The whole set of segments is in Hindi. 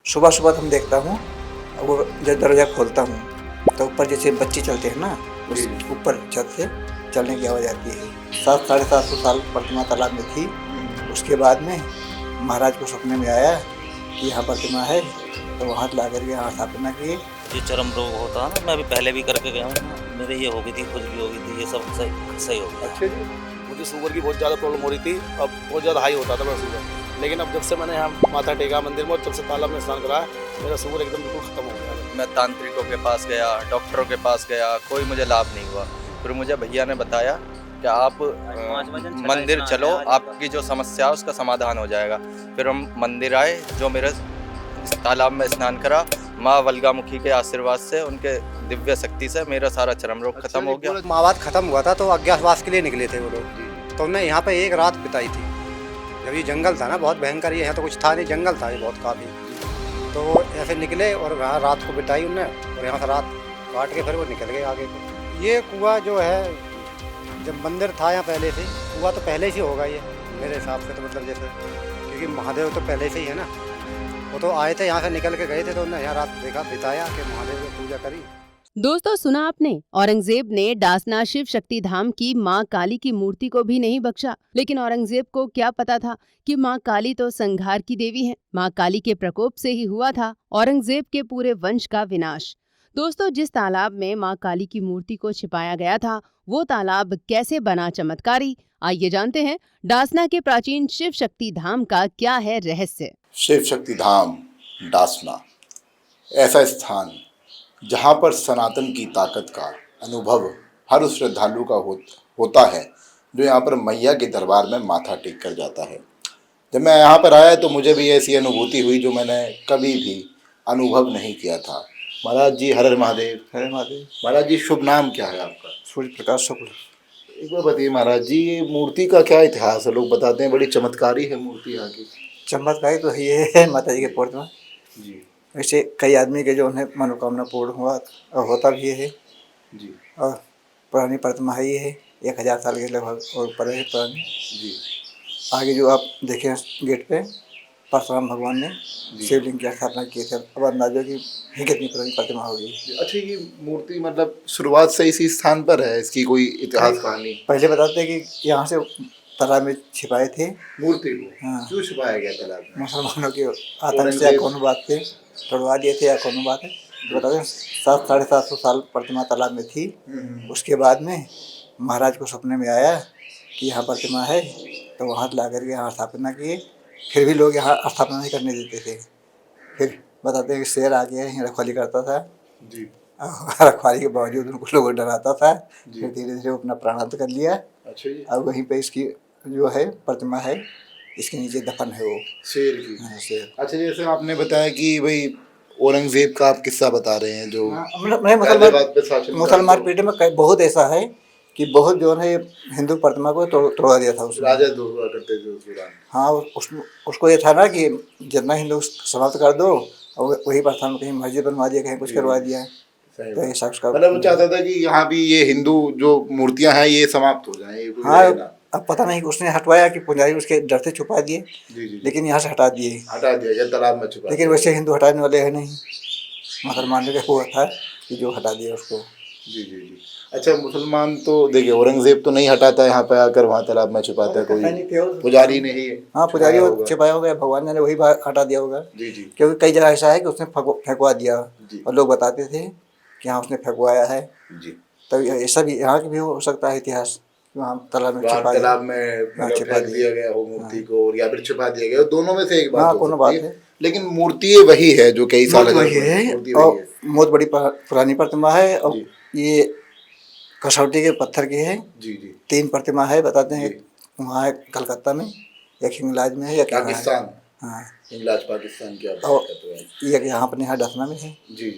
सुबह सुबह तो हम देखता हूँ, वो जब दरवाज़ा खोलता हूँ तो ऊपर जैसे बच्चे चलते हैं ना, उस ऊपर छत से चलने की आवाज़ आती है। 700-750 साल प्रतिमा तालाब में थी। उसके बाद में महाराज को सपने में आया कि यहाँ प्रतिमा है, तो वहाँ ला करके यहाँ स्थापना की। ये चर्म रोग होता है ना, मैं अभी पहले भी करके गया हूँ, मेरे ये हो गई थी, खुजली हो गई थी, ये सब सही हो गया। अच्छा जी। मुझे शुगर की बहुत ज़्यादा प्रॉब्लम हो रही थी, अब बहुत ज़्यादा हाई होता था मेरा शुगर, लेकिन अब जब से मैंने यहाँ माथा टेका मंदिर में और जब से तालाब में स्नान करा, मेरा शुगर एकदम बिल्कुल खत्म हो गया। मैं तांत्रिकों के पास गया, डॉक्टरों के पास गया, कोई मुझे लाभ नहीं हुआ। फिर मुझे भैया ने बताया कि आप मंदिर चलो, आपकी जो समस्या है उसका समाधान हो जाएगा। फिर हम मंदिर आए, जो मेरे तालाब में स्नान करा, माँ वल्गामुखी के आशीर्वाद से, उनके दिव्य शक्ति से मेरा सारा चर्म रोग खत्म हो गया। मावाद खत्म हुआ था तो अज्ञातवास के लिए निकले थे वो लोग, तो हमने यहाँ पे एक रात बिताई थी। जब ये जंगल था ना, बहुत भयंकर, ये यहाँ तो कुछ था नहीं, जंगल था ये बहुत काफ़ी। तो वो ऐसे निकले और यहाँ रात को बिताई उनने, और यहाँ से रात काट के फिर वो निकल गए आगे को। ये कुआं जो है, जब मंदिर था यहाँ पहले से, कुआं तो पहले से होगा ये मेरे हिसाब से, तो मतलब जैसे, क्योंकि महादेव तो पहले से ही है ना, वो तो आए थे यहाँ से निकल के गए थे, तो उन्होंने यहाँ रात देखा, बिताया कि महादेव की पूजा करी। दोस्तों, सुना आपने, औरंगजेब ने डासना शिव शक्ति धाम की मां काली की मूर्ति को भी नहीं बख्शा। लेकिन औरंगजेब को क्या पता था कि मां काली तो संहार की देवी है। मां काली के प्रकोप से ही हुआ था औरंगजेब के पूरे वंश का विनाश। दोस्तों, जिस तालाब में मां काली की मूर्ति को छिपाया गया था, वो तालाब कैसे बना चमत्कारी, आइए जानते हैं डासना के प्राचीन शिव शक्ति धाम का क्या है रहस्य। शिव शक्ति धाम डासना ऐसा स्थान जहाँ पर सनातन की ताकत का अनुभव हर उस श्रद्धालु का होता है जो यहाँ पर मैया के दरबार में माथा टेक कर जाता है। जब मैं यहाँ पर आया तो मुझे भी ऐसी अनुभूति हुई जो मैंने कभी भी अनुभव नहीं किया था। महाराज जी, हर हर महादेव। हरे महादेव। महाराज जी, शुभ नाम क्या है आपका? सूर्य प्रकाश शुक्ल। एक बार बताइए महाराज जी, ये मूर्ति का क्या इतिहास है? लोग बताते हैं बड़ी चमत्कारी है मूर्ति यहाँ की। चमत्कारी तो ये है माता जी के प्रतिमा जी वैसे कई आदमी के जो उन्हें मनोकामना पूर्ण हुआ और होता भी है जी और पुरानी प्रतिमा है, ये है 1000 साल के लगभग और ऊपर है पुरानी। जी। आगे जो आप देखें गेट पे परशुराम भगवान ने शिवलिंग की स्थापना की थी। अब अंदाजो की ही कितनी पुरानी प्रतिमा होगी। अच्छा, ये मूर्ति मतलब शुरुआत से इसी स्थान पर है? इसकी कोई इतिहास कहानी? पहले बताते हैं कि यहाँ से तालाब में छिपाए थे मूर्ति को। हाँ। क्यों छिपाया गया तालाब में? मुसलमानों के आतंक से या कौन बात थे, तोड़वा दिए थे या कौन बात है, बताते हैं 700-750 साल प्रतिमा तालाब में थी। उसके बाद में महाराज को सपने में आया कि यहाँ प्रतिमा है, तो वहाँ ला करके यहाँ स्थापना किए। फिर भी लोग यहाँ स्थापना नहीं करने देते थे। फिर बताते हैं कि शेर आ गया यहाँ रखवाली करता था जी। रखवाली के बावजूद उनको लोग डराता था। फिर धीरे धीरे अपना प्राणांत कर लिया। अच्छा जी। अब वहीं पे इसकी जो है प्रतिमा है, इसके नीचे दफन है वो शेर की। हाँ, शेर। अच्छा, जैसे आपने बताया कि भाई औरंगजेब का आप किस्सा बता रहे हैं, जो मैं मुसलमान पीढ़ी में बहुत ऐसा है कि बहुत जो है हिंदू प्रतिमा को तोड़ा दिया था उसने। राजा हुआ करते थे उस दौरान। हाँ, उसको ये था ना कि जितना हिंदू समाप्त कर दो, और वही प्रथा में कहीं मस्जिद बनवा दिया, कहीं कुछ करवा दिया। तो ऐसा उसका मतलब वो चाहता था कि यहाँ भी ये हिंदू जो मूर्तियाँ हैं ये समाप्त हो जाएं। हाँ, अब पता नहीं उसने हटवाया कि पुजारी उसके डर से छुपा दिए। जी। लेकिन यहाँ से हटा दिए, हटा दिया गया, तालाब में छुपा। लेकिन वैसे हिंदू हटाने वाले है नहीं, मुसलमान के हुआ था कि जो हटा दिया उसको। जी। अच्छा, मुसलमान तो देखिए, औरंगजेब तो नहीं हटाता यहाँ पे आकर, वहाँ तालाब में छुपाता है कोई पुजारी नहीं है। हाँ, पुजारी छिपाया होगा, भगवान ने वही हटा दिया होगा। जी। क्योंकि कई जगह ऐसा है कि उसने फेंकवा दिया और लोग बताते थे कि हाँ उसने फेंकवाया है जी। तब ऐसा भी यहाँ की भी हो सकता है इतिहास, वहाँ तालाब में छिपा दिया गया हो मूर्ति को, या फिर छिपा दिया गया, दोनों में से एक बात हो सकती है। लेकिन मूर्ति वही है जो कई साल वही है और बहुत बड़ी पुरानी प्रतिमा है। और ये कसौटी के पत्थर की है। जी। 3 प्रतिमा है बताते हैं, वहाँ है कलकत्ता में, एक हिंगलाज में है, या पाकिस्तान। हाँ, हिंगलाज पाकिस्तान की और ये यहाँ अपने यहाँ डासना में है। जी।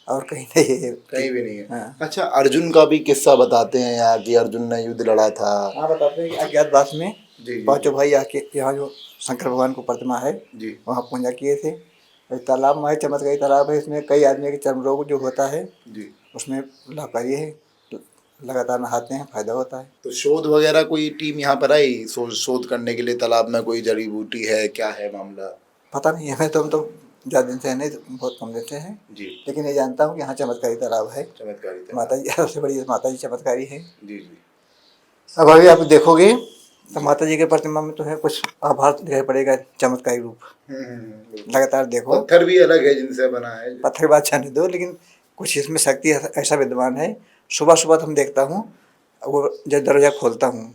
और कहीं नहीं है, कहीं भी नहीं है। हाँ। अच्छा, अर्जुन का भी किस्सा बताते हैं यहाँ कि अर्जुन ने युद्ध लड़ा था। हाँ, बताते हैं कि अज्ञातवास में पांचों भाई आके यहाँ जो शंकर भगवान को प्रतिमा है जी, वहाँ पूजा किए थे। तालाब में चमत्कारी तालाब है, इसमें कई आदमी के चर्म रोग जो होता है जी, उसमें लाभकारी है, लगातार नहाते हैं, फायदा होता है। तो शोध वगैरह कोई टीम यहाँ पर आई शोध करने के लिए? तालाब में कोई जड़ी बूटी है, क्या है मामला? पता नहीं, हमें तो हम तो ज़्यादा दिन से है नहीं, बहुत कम दिन से है। जी। लेकिन ये जानता हूँ कि यहाँ चमत्कारी तालाब है। चमत्कारी तालाब। माता जी सबसे बड़ी माता जी चमत्कारी है। जी जी। अब अभी आप देखोगे तो माता जी के प्रतिमा में तो है कुछ आभास दिखाई पड़ेगा, चमत्कारी रूप। लगातार देखो। पत्थर भी अलग है जिनसे बना है। पत्थर की बात छाने दो, लेकिन कुछ इसमें शक्ति ऐसा विद्यमान है। सुबह सुबह तो हम देखता हूँ, वो जब दरवाजा खोलता हूँ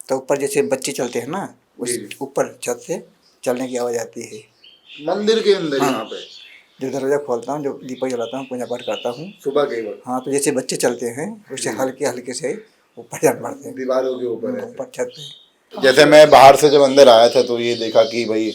तो ऊपर जैसे बच्चे चलते हैं ना, उस ऊपर छत से चलने की आवाज़ आती है मंदिर के अंदर। हाँ। यहाँ पे जो दरवाजा खोलता हूँ, जो दीपक जलाता हूँ, पूजा पाठ करता हूँ सुबह के वक्त। हाँ, तो जैसे बच्चे चलते हैं वैसे हल्के हल्के से ऊपर जान पड़ते हैं, दीवारों के ऊपर ऐसे। ऊपर छत पे। जैसे मैं बाहर से जब अंदर आया था तो ये देखा कि भाई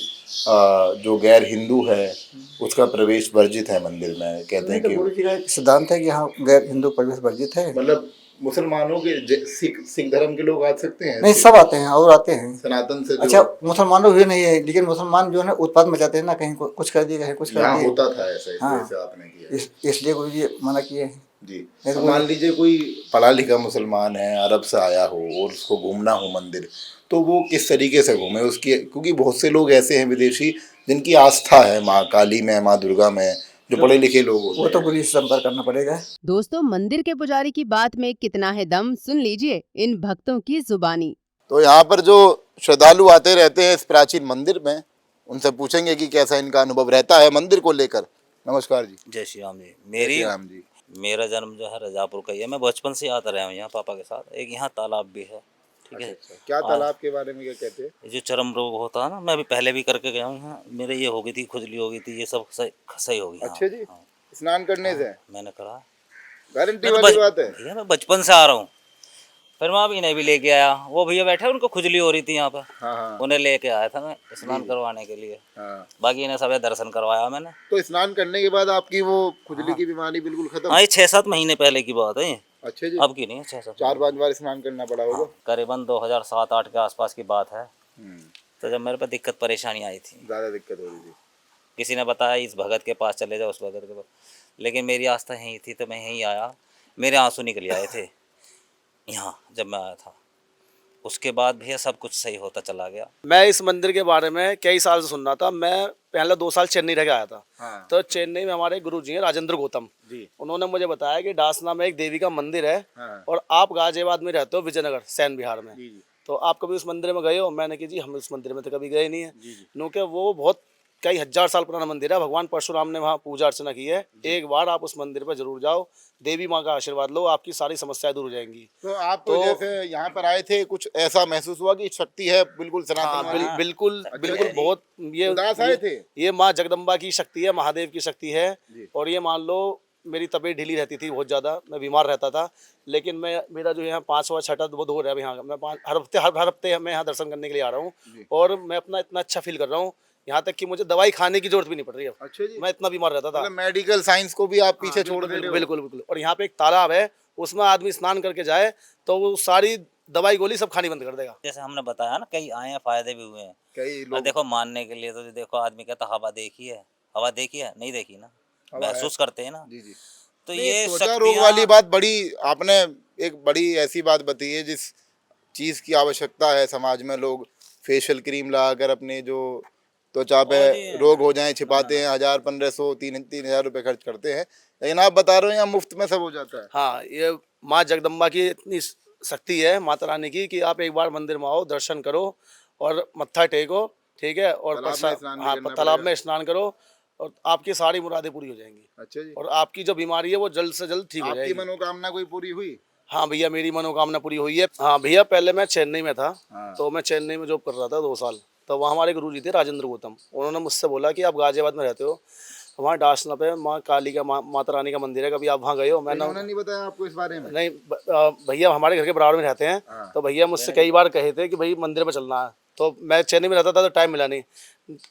जो गैर हिंदू है उसका प्रवेश वर्जित है मंदिर में। कहते हैं कि गुरु जी का एक सिद्धांत है कि यहाँ गैर हिंदू प्रवेश वर्जित है। मतलब मुसलमानों के सिख धर्म के लोग आ सकते हैं? नहीं, सब आते हैं और आते हैं सनातन से जो अच्छा, मुसलमानों भी नहीं है, लेकिन मुसलमान जो है ना उत्पाद मचाते हैं ना, कहीं कुछ कर दिए, कहीं कुछ कर यहाँ दिए। होता था ऐसा, इस हाँ। वजह से आपने किया। इसलिए गुरु जी मना किए हैं। जी। नहीं तो मान लीजिए कोई पढ़ा लिखा मुसलमान है, अरब से आया हो और उसको घूमना हो मंदिर, तो वो किस तरीके से घूमे उसकी? क्योंकि बहुत से लोग ऐसे हैं विदेशी जिनकी आस्था है माँ काली में, माँ दुर्गा में, जो पढ़े लिखे लोग होते वो तो हैं। गुरु जी से संपर्क करना पड़ेगा। दोस्तों, मंदिर के पुजारी की बात में कितना है दम, सुन लीजिए इन भक्तों की जुबानी। तो यहाँ पर जो श्रद्धालु आते रहते हैं इस प्राचीन मंदिर में, उनसे पूछेंगे कि कैसा इनका अनुभव रहता है मंदिर को लेकर। नमस्कार जी। जय श्री राम जी। जय श्री राम जी। मेरा जन्म जो है रजापुर का ही है। मैं बचपन से आता रहा हूँ यहाँ पापा के साथ। एक यहाँ तालाब भी है, ठीक है। क्या तालाब के बारे में क्या कहते हैं? ये जो चरम रोग होता है ना, मैं अभी पहले भी करके गया हूँ यहाँ। मेरे ये हो गई थी, खुजली हो गई थी, ये सब सही हो गई। अच्छा जी। स्नान करने से मैंने करा, गारंटी वाली बात है? भैया मैं बचपन से आ रहा हूँ। फिर मैं अभी नहीं भी लेके आया, वो भैया बैठे उनको खुजली हो रही थी यहाँ पर। हाँ। उन्हें लेके आया था मैं स्नान करवाने के लिए। हाँ। बाकी इन्हें सब दर्शन करवाया मैंने। तो स्नान करने के बाद आपकी वो खुजली की बीमारी बिल्कुल खत्म? हाँ, ये 6-7 महीने पहले की बात है। अच्छा जी। अब की नहीं है, 6-7 4-5 बार स्नान करना पड़ा होगा। करीबन 2007-8 के आसपास की बात है। तो जब मेरे पे दिक्कत परेशानी आई थी, ज़्यादा दिक्कत हो रही थी, किसी ने बताया इस भगत के पास चले जाओ, उस भगत के पास, लेकिन मेरी आस्था यहीं थी तो मैं यहीं आया। मेरे आंसू निकल आए थे यहाँ जब मैं आया था। उसके बाद भैया सब कुछ सही होता चला गया। मैं इस मंदिर के बारे में कई साल से सुन रहा था। मैं पहले 2 साल चेन्नई रह के आया था। हाँ। तो चेन्नई में हमारे गुरु जी हैं राजेंद्र गौतम जी। उन्होंने मुझे बताया कि डासना में एक देवी का मंदिर है। हाँ। और आप गाजियाबाद में रहते हो, विजयनगर सैन बिहार में। जी। तो आप कभी उस मंदिर में गए हो? मैंने कि जी हम उस मंदिर में तो कभी गए नहीं है, क्योंकि वो बहुत कई हजार साल पुराना मंदिर है। भगवान परशुराम ने वहाँ पूजा अर्चना की है। एक बार आप उस मंदिर पर जरूर जाओ, देवी माँ का आशीर्वाद लो, आपकी सारी समस्याएं दूर हो जाएंगी। तो आप तो जैसे यहाँ पर आए थे, कुछ ऐसा महसूस हुआ कि शक्ति है बिल्कुल सनातन वाली? बिल्कुल बिल्कुल। बहुत उदास आए थे? ये माँ जगदम्बा की शक्ति है, महादेव की शक्ति है। और ये मान लो मेरी तबीयत ढीली रहती थी बहुत ज़्यादा, मैं बीमार रहता था, लेकिन मेरा जो यहाँ 5वां-6वां वो हो रहा है यहाँ। मैं हर हफ्ते मैं यहाँ दर्शन करने के लिए आ रहा हूँ और मैं अपना इतना अच्छा फील कर रहा हूँ, यहाँ तक कि मुझे दवाई खाने की जरूरत भी नहीं पड़ रही है। अच्छा जी। मैं इतना बीमार रहता था। मेडिकल साइंस को भी आप पीछे छोड़ दे रहे हो? बिल्कुल बिल्कुल। और यहाँ पे एक तालाब है, उसमें आदमी स्नान करके जाए तो वो सारी दवाई गोली सब खानी बंद कर देगा। जैसे हमने बताया ना, कई आए हैं, फायदे भी हुए हैं। कई और लोग देखो मानने के लिए तो देखो आदमी कहता हवा देखी है, हवा देखी है, नहीं देखी ना, महसूस करते हैं ना। जी जी। तो नहीं, ये त्वचा रोग वाली बात बड़ी, आपने एक बड़ी ऐसी बात बताई है जिस चीज़ की आवश्यकता है समाज में। लोग फेशियल क्रीम लगाकर अपने जो त्वचा पे रोग हो जाए छिपाते हैं, 1000-1500 3,000 रुपये खर्च करते हैं, लेकिन आप बता रहे हो यहाँ मुफ्त में सब हो जाता है। हाँ, ये माँ जगदम्बा की इतनी शक्ति है, माता रानी की, कि आप एक बार मंदिर में आओ, दर्शन करो और मत्था टेको, ठीक है, और तालाब में स्नान करो और आपकी सारी मुरादें पूरी हो जाएंगी। अच्छा जी। और आपकी जो बीमारी है वो जल्द से जल्द ठीक हो जाएगी। आपकी मनोकामना कोई पूरी हुई? हाँ भैया, मेरी मनोकामना पूरी हुई है। हाँ भैया, पहले मैं चेन्नई में था। हाँ। तो मैं चेन्नई में जॉब कर रहा था 2 साल। तो वहाँ हमारे गुरु जी थे राजेंद्र गौतम। उन्होंने मुझसे बोला कि आप गाजियाबाद में रहते हो, वहाँ डासना पे माँ काली का माता रानी का मंदिर है, कभी आप वहाँ गए हो? मैंने नहीं बताया आपको इस बारे में? नहीं भैया, हमारे घर के बराबर में रहते हैं। हाँ। तो भैया मुझसे कई बार कहे थे कि भाई मंदिर में चलना है, तो मैं चेन्नई में रहता था तो टाइम मिला नहीं।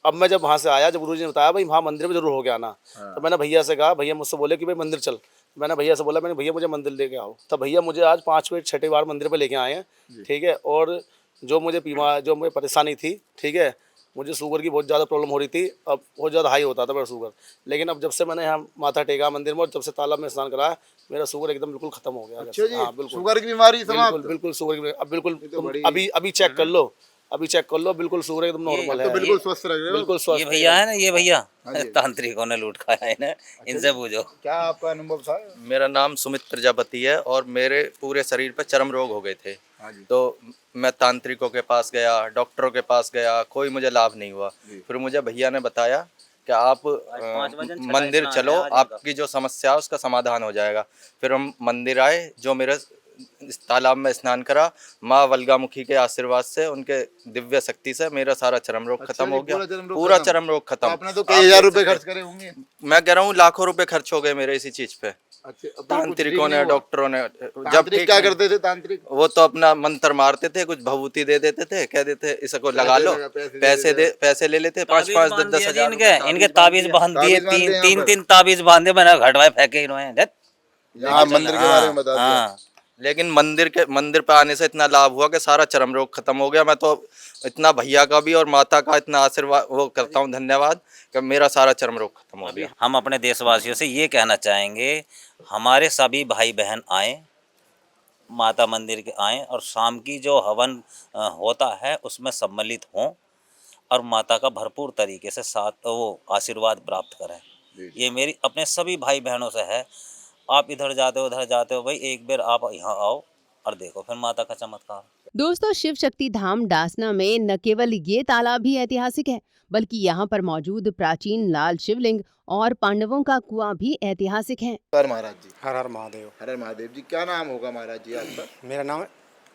अब मैं जब वहाँ से आया, जब गुरुजी ने बताया भाई वहाँ मंदिर में जरूर हो गया आना, तो मैंने भैया से कहा, भैया मुझसे बोले कि भाई मंदिर चल। मैंने भैया से बोला, मैंने भैया मुझे मंदिर लेके आओ। तब भैया मुझे आज 5वें-6वें बार मंदिर पे लेके आए हैं, ठीक है। और जो मुझे परेशानी थी, ठीक है, मुझे शुगर की बहुत ज़्यादा प्रॉब्लम हो रही थी, अब बहुत ज़्यादा हाई होता था मेरा शुगर, लेकिन अब जब से मैंने यहाँ माथा टेका मंदिर में और जब से तालाब में स्नान कराया, मेरा शुगर एकदम बिल्कुल खत्म हो गया। अच्छा जी। हाँ बिल्कुल, शुगर की बीमारी समाप्त? बिल्कुल शुगर की, अब बिल्कुल अभी चेक कर लो, अभी चेक कर लो, बिल्कुल सूर्य एकदम नॉर्मल है, तो बिल्कुल स्वस्थ लग रहे हो। बिल्कुल ये स्वस्थ भैया है ना, ये भैया हाँ जी। तांत्रिकों ने लूट खाया है ना, इनसे पूछो। क्या आपका अनुभव था? मेरा नाम सुमित प्रजापति है और मेरे पूरे शरीर पे चर्म रोग हो गए थे। हाँ जी। तो मैं तांत्रिकों के पास गया, डॉक्टरों के पास गया, कोई मुझे लाभ नहीं हुआ। फिर मुझे भैया ने बताया कि आप मंदिर चलो, आपकी जो समस्या है उसका समाधान हो जाएगा। फिर हम मंदिर आए, जो मेरे इस तालाब में स्नान करा, माँ वल्गामुखी के आशीर्वाद से, उनके दिव्य शक्ति से मेरा सारा चर्म रोग खत्म हो गया, पूरा चर्म रोग तो खत्म। आपने तो कई हजार रुपए खर्च करे होंगे। मैं कह रहा हूँ लाखों रुपए खर्च हो गए मेरे इसी चीज पे, अच्छा, अब तो कुछ तांत्रिकों ठीक ने, नहीं हुआ? डॉक्टरों ने। जब तांत्रिक ठीक क्या नहीं- करते थे तांत्रिक? वो तो अपना मंत्र मारते थे, कुछ भभूति दे देते थे, कह देते इसको लगा लो, पैसे ले लेते, 5-5 10-10 हजार इनके इनके ताबीज बांध दिए, ताबीज बांध दिए यहाँ पर। तीन ताबीज बांधे, मैंने घटवाए फेंके इन्होंने। यहाँ मंदिर के बारे में बता दिया। हाँ, लेकिन मंदिर पे आने से इतना लाभ हुआ कि सारा चर्म रोग खत्म हो गया। मैं तो इतना भैया का भी और माता का इतना आशीर्वाद वो करता हूँ, धन्यवाद, कि मेरा सारा चर्म रोग खत्म हो गया। हम अपने देशवासियों से ये कहना चाहेंगे, हमारे सभी भाई बहन आए, माता मंदिर के आएँ और शाम की जो हवन होता है उसमें सम्मिलित हों और माता का भरपूर तरीके से साथ वो आशीर्वाद प्राप्त करें। ये मेरी अपने सभी भाई बहनों से है। आप इधर जाते हो उधर जाते हो, भाई एक बार आप यहाँ आओ और देखो फिर माता का चमत्कार। दोस्तों, शिव शक्ति धाम डासना में न केवल ये तालाब भी ऐतिहासिक है, बल्कि यहाँ पर मौजूद प्राचीन लाल शिवलिंग और पांडवों का कुआं भी ऐतिहासिक है। हर महाराज जी, हर हर महादेव। हर महादेव जी। क्या नाम होगा महाराज जी आपका? मेरा नाम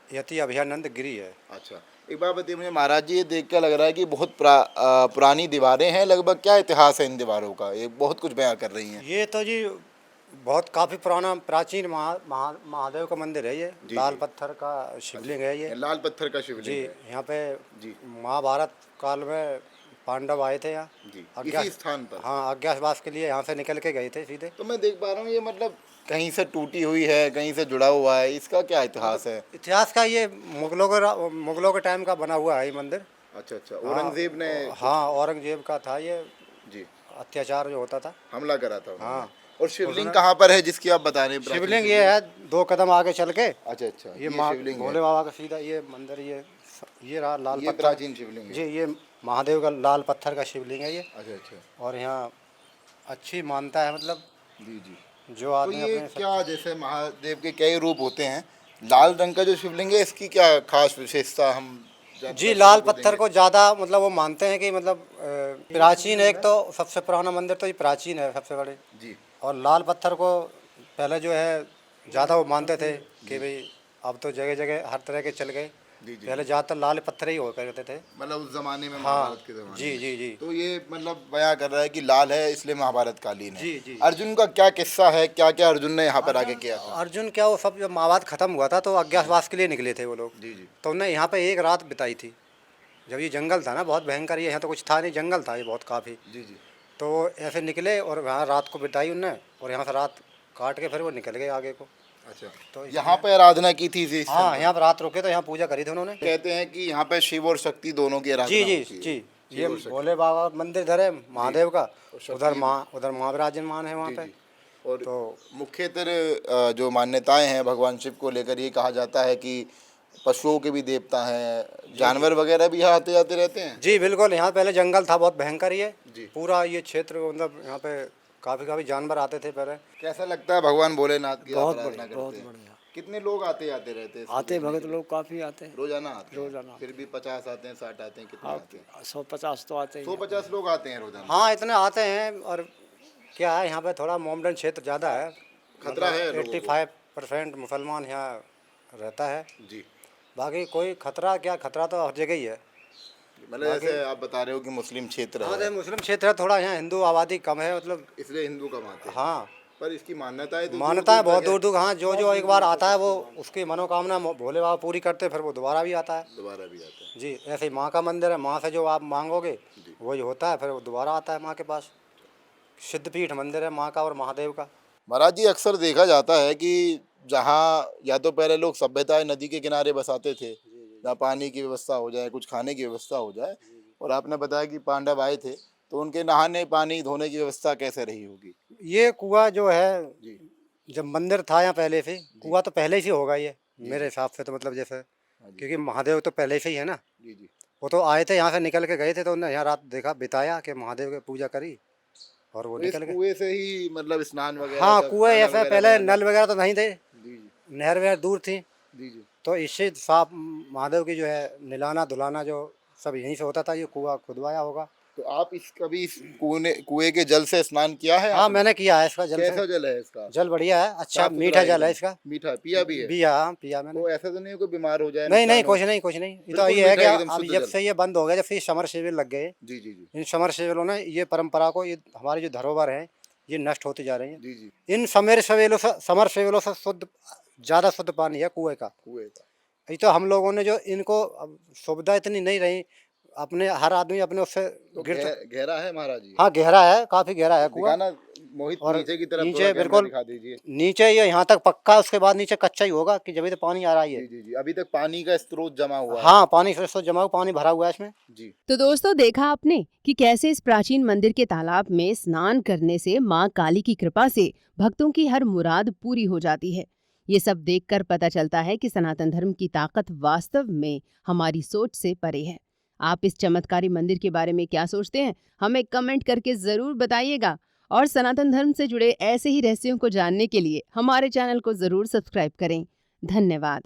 यति अभयानंद गिरी है। अच्छा, एक बात बताइए मुझे महाराज जी, ये देख कर लग रहा है कि बहुत पुरानी दीवारें हैं लगभग। क्या इतिहास है इन दीवारों का? ये बहुत कुछ बयां कर रही हैं। ये तो जी बहुत काफ़ी पुराना प्राचीन महादेव का मंदिर है। ये लाल पत्थर का शिवलिंग है ये। लाल पत्थर का जी, शिवलिंग है। यहाँ पे जी। महाभारत काल में पांडव आए थे यहाँ। जी, अज्ञात- इसी स्थान पर। हाँ, अज्ञातवास के लिए यहाँ से निकल के गए थे सीधे। तो मैं देख पा रहा हूँ ये मतलब कहीं से टूटी हुई है, कहीं से जुड़ा हुआ है। इसका क्या इतिहास है? इतिहास का ये मुगलों के टाइम का बना हुआ है ये मंदिर। अच्छा अच्छा, औरंगजेब ने हाँ, औरंगजेब का था ये जी अत्याचार जो होता था। हमला करा था उन्होंने। हाँ। और शिवलिंग कहाँ पर है जिसकी आप बता रहे हैं? प्राचीन शिवलिंग ये है 2 कदम आगे चल के। अच्छा अच्छा, ये माँ शिवलिंग है। भोले बाबा का सीधा ये मंदिर, ये रहा लाल ये पत्थर। प्राचीन शिवलिंग है। जी, ये महादेव का लाल पत्थर का शिवलिंग है ये। अच्छा अच्छा, और यहाँ अच्छी मानता है, मतलब जी जी। जो तो आदमी ये अपने क्या, जैसे महादेव के कई रूप होते हैं, लाल रंग का जो शिवलिंग है इसकी क्या खास विशेषता हम जी, लाल पत्थर को ज़्यादा मतलब वो मानते हैं कि मतलब प्राचीन, एक तो सबसे पुराना मंदिर तो ये प्राचीन है सबसे बड़े। जी और लाल पत्थर को पहले जो है ज़्यादा वो मानते थे कि भाई अब तो जगह जगह हर तरह के चल गए। जी जी, पहले ज़्यादातर लाल पत्थर ही हुआ करते थे। मतलब उस जमाने में, हाँ, महाभारत के जमाने जी में। जी जी तो ये मतलब बयां कर रहा है कि लाल है इसलिए महाभारत कालीन है। जी जी। अर्जुन का क्या किस्सा है? क्या क्या अर्जुन ने यहाँ पर आके किया था? अर्जुन क्या, वो सब जब महाभारत खत्म हुआ था तो अज्ञातवास के लिए निकले थे वो लोग। जी जी, तो उन्होंने यहाँ पे एक रात बिताई थी। जब ये जंगल था ना बहुत भयंकर, ये यहाँ तो कुछ था नहीं, जंगल था ये बहुत काफ़ी। जी जी। तो ऐसे निकले और वहाँ रात को बिताई उनने, और यहाँ से रात काट के फिर वो निकल गए आगे को। अच्छा, तो यहाँ पे आराधना की थी इस हाँ, समय? यहाँ पर रात रुके तो यहाँ पूजा करी थी उन्होंने। कहते हैं कि यहाँ पे शिव और शक्ति दोनों की आराधना जी जी होती है। जी, शिव ये और शक्ति। भोले बाबा मंदिर इधर है महादेव का, शक्ति उधर माँ विराजमान है वहाँ जी, पे। जी। और तो मुख्यतर जो मान्यताएं हैं भगवान शिव को लेकर, ये कहा जाता है कि पशुओं के भी देवता हैं, जानवर वगैरह भी यहाँ आते जाते रहते हैं। जी बिल्कुल, यहाँ पहले जंगल था बहुत भयंकर ये जी। पूरा ये क्षेत्र, मतलब यहाँ पे काफ़ी जानवर आते थे पहले। कैसा लगता है भगवान भोलेनाथ की बहुत आराधना बढ़िया, बहुत करते हैं? बढ़िया। कितने लोग आते जाते रहते हैं इसको आते देखने भगत के लिए? लोग काफ़ी आते हैं, रोजाना आते हैं? रोजाना। फिर भी 50 आते हैं, 60 आते हैं, कितने आते हैं? 150 तो आते ही हैं। 150 लोग आते हैं रोजाना। हाँ, इतने आते हैं। और क्या है, यहाँ पे थोड़ा मॉडर्न क्षेत्र ज़्यादा है, खतरा है लोगों को। 85% मुसलमान यहाँ रहता है। जी, बाकी कोई खतरा क्या, खतरा तो हर जगह ही है। मतलब जैसे आप बता रहे हो कि मुस्लिम क्षेत्र हाँ, है, तो मुस्लिम क्षेत्र है, थोड़ा यहाँ हिंदू आबादी कम है, मतलब इसलिए हिंदू कम आते हैं। हाँ, पर इसकी मान्यताएं तो मान्यताएं बहुत दूर-दूर दूर दूर। हाँ, जो एक बार आता है वो उसकी मनोकामना भोले बाबा पूरी करते हैं, फिर वो दोबारा भी आता है। तक दोबारा भी आते हैं। जी, ऐसे ही माँ का मंदिर है, माँ से जो आप मांगोगे वही होता है, फिर वो दोबारा आता है माँ के पास। सिद्धपीठ मंदिर है माँ का और महादेव का। महाराज जी, अक्सर देखा जाता है कि जहाँ या तो पहले लोग सभ्यताएं नदी के किनारे बसाते थे, जहाँ पानी की व्यवस्था हो जाए, कुछ खाने की व्यवस्था हो जाए, और आपने बताया कि पांडव आए थे तो उनके नहाने पानी धोने की व्यवस्था कैसे रही होगी? ये कुआं जो है, जी जब मंदिर था यहाँ पहले से, कुआं तो पहले से होगा ये मेरे हिसाब से, तो मतलब जैसे क्योंकि महादेव तो पहले से ही है ना, जी जी, वो तो आए थे यहाँ से निकल के गए थे तो उन्होंने यहाँ रात देखा बिताया कि महादेव की पूजा करी और वो इस निकल गए। कुएं से ही मतलब स्नान वगैरह हाँ सब, कुएं खाना ऐसे वगैरह पहले बनाना? नल वगैरह तो नहीं थे, जी जी नहर वहर दूर थी, जी जी। तो इससे साफ महादेव की जो है निलाना धुलाना जो सब यहीं से होता था। ये कुआं खुदवाया होगा। तो आप कभी इस कुएं के जल से स्नान किया है हाँ आपने? मैंने किया है इसका जल कैसा से। जल है इसका? जल बढ़िया है, अच्छा साफ सुथरा मीठा जल है एकदम? इसका। मीठा पिया भी है? पिया, हाँ पिया मैंने। तो ऐसा तो नहीं है कोई बीमार हो जाए? नहीं नहीं नुकसान हो? कुछ नहीं कुछ नहीं। ये तो बिल्कुल ये है कि मीठा एकदम अब शुद्ध जब जल। से ये बंद हो गया, जब से समर सेवल लग गए, जी जी जी इन समर सेवलों ने ये परंपरा को, ये हमारी जो धरोहर है ये नष्ट होती जा रही है। जी जी। इन समर सेवलों से शुद्ध, ज़्यादा शुद्ध पानी है कुएं का। कुएं का ये तो हम लोगों ने जो इनको अब सुविधा इतनी नहीं रही, अपने हर आदमी अपने उससे तो गिर। गहरा है महाराज जी? हाँ गहरा है, काफी गहरा है कुआं। दिखाना मोहित, और नीचे की तरफ नीचे थोड़ा कैमरा बिल्कुल दिखा दीजिए। नीचे ये यहाँ तक पक्का, उसके बाद नीचे कच्चा ही होगा कि जब तो पानी आ रहा है। जी जी जी। अभी तक पानी का स्रोत जमा हुआ है? हाँ पानी से जमा, पानी भरा हुआ है इसमें। जी। तो दोस्तों देखा आपने कि कैसे इस प्राचीन मंदिर के तालाब में स्नान करने से माँ काली की कृपा से भक्तों की हर मुराद पूरी हो जाती है। ये सब देखकर पता चलता है कि सनातन धर्म की ताकत वास्तव में हमारी सोच से परे है। आप इस चमत्कारी मंदिर के बारे में क्या सोचते हैं, हमें कमेंट करके जरूर बताइएगा। और सनातन धर्म से जुड़े ऐसे ही रहस्यों को जानने के लिए हमारे चैनल को जरूर सब्सक्राइब करें। धन्यवाद।